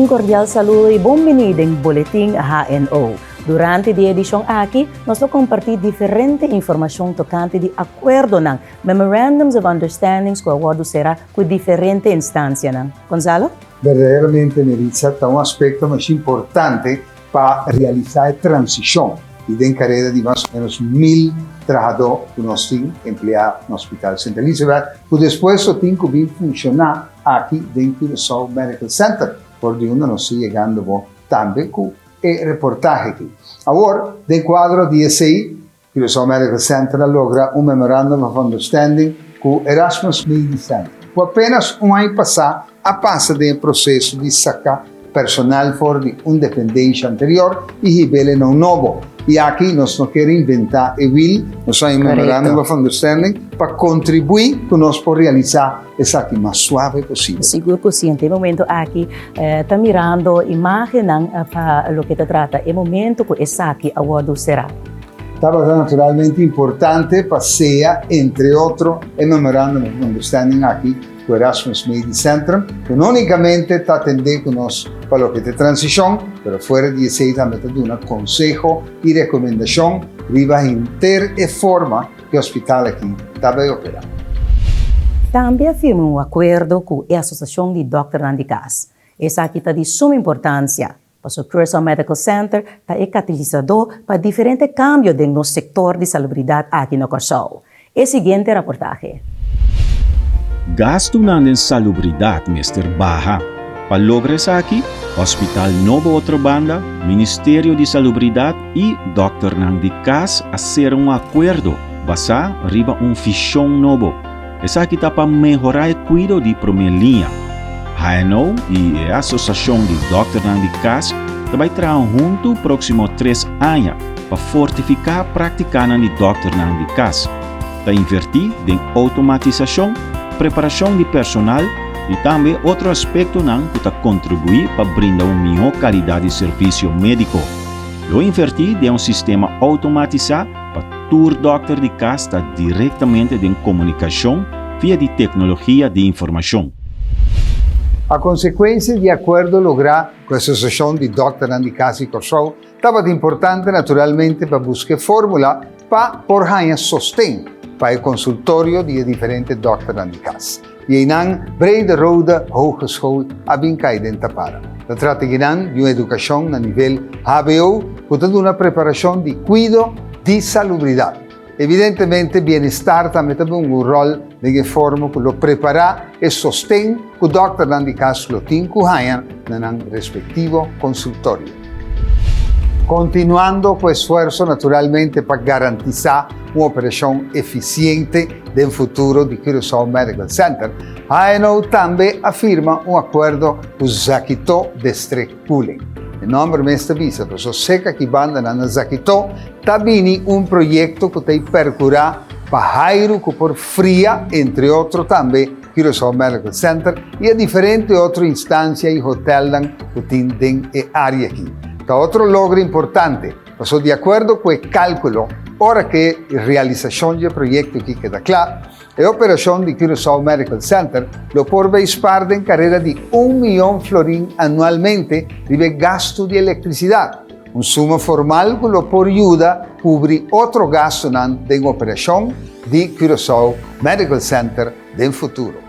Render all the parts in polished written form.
Um cordial saludo e bem-vindo em Boletim HNO. Durante a edição aqui, nós vamos compartilhar diferente informação tocante de acordo ng Memorandums of Understandings que o acordo será com diferente instâncias. Gonzalo? Verdaderamente, Melissa, está um aspecto mais importante para realizar a transição e de carreira de mais ou menos 1.000 trabalhadores que nós temos empregados no Hospital Central Elizabeth, que depois só tem que vir funcionar aqui dentro do South Medical Center, por onde nós estamos chegando também com e reportagem aqui. Agora, dentro do quadro 16, que o South Medical Center logra Memorandum of Understanding com o Erasmus Medical Center. Com apenas ano passado, a passa do processo de sacar personal fora de dependência anterior e revela um novo. E aqui nós não queremos inventar e will, nós temos um Memorandum of Understanding para contribuir que nós podemos realizar isso aqui mais suave possível. Seguro que sim, no momento aqui está mirando a imagem para o que se trata, é momento que esse aqui aguardo será. Estava naturalmente importante para ser, entre outros, o Memorandum of Understanding aqui com o Erasmus Medical Center, que não unicamente está atendendo nós para o que é transição, mas fora de isso também está dando conselho e recomendação para ter a forma que o hospital aqui está bem operando. Também afirma um acordo com a Associação de Dr. Nandicas. Essa aqui está de suma importância. O Curaçao Medical Center está catalisador para diferentes cambios no setor de salubridade aqui no Curaçao. É o seguinte reportagem. Gasto na salubridade, Mr. Baja. Para lograr isso aqui, Hospital Novo Outra Banda, Ministério de Salubridade e Dr. Nandicas fizeram acordo basado riba fichão novo. Isso aqui está para melhorar o cuidado de primeira linha. HNO e a Associação de Dr. Nandicas também trabalham junto próximo 3 anos para fortificar a prática de Dr. Nandicas, para invertir em automatização, preparação de personal e também outro aspecto que está contribuir para brindar uma melhor qualidade de serviço médico. Lo invertir em sistema automatizado para todo doctor de casa estar diretamente em comunicação via de tecnologia de informação. A consequência de acordo logrado com a Associação de Dr. Nandicas e Curaçao estava importante naturalmente para buscar fórmula para por ganhar sustento para o consultório de diferentes Dr. Nandicas. E em brede roda hogeschool a bem caída para. Se trata de uma educação a nível HBO, que tem uma preparação de cuidado de salubridade. Evidentemente, bem-estar também tem um rol de forma que lo prepara e sostém que o Dr. Nandicas lo tem que ganhar no respectivo consultório. Continuando com o esforço, naturalmente, para garantizar uma operação eficiente no futuro de Curaçao Medical Center, a ANO também afirma um acordo com o Zaquitó District Cooling. Em nome desta visa, a seca que banda na Zaquitó, também projeto que tem percurar para Jairo, que por fria, entre outros também, Curaçao Medical Center, e a diferentes outras instâncias e hotéis que tem na área aqui. Outro logro importante, passou de acordo com o cálculo, ora que a realização do projeto aqui queda claro, a operação de Curaçao Medical Center lo por dispar em carreira de 1 milhão de florins anualmente de gasto de eletricidade, suma formal que lo por ajuda a cobrir outro gasto na operação de Curaçao Medical Center no futuro.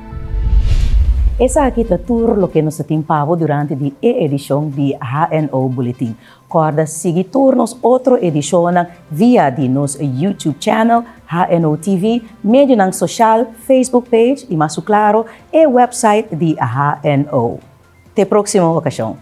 Essa aqui é tudo o que nós temos durante a edição de HNO Bulletin. Corda seguir turnos outra edição via de nosso YouTube channel, HNO TV, meio social, Facebook page e mais claro, e website de HNO. Até a próxima ocasião.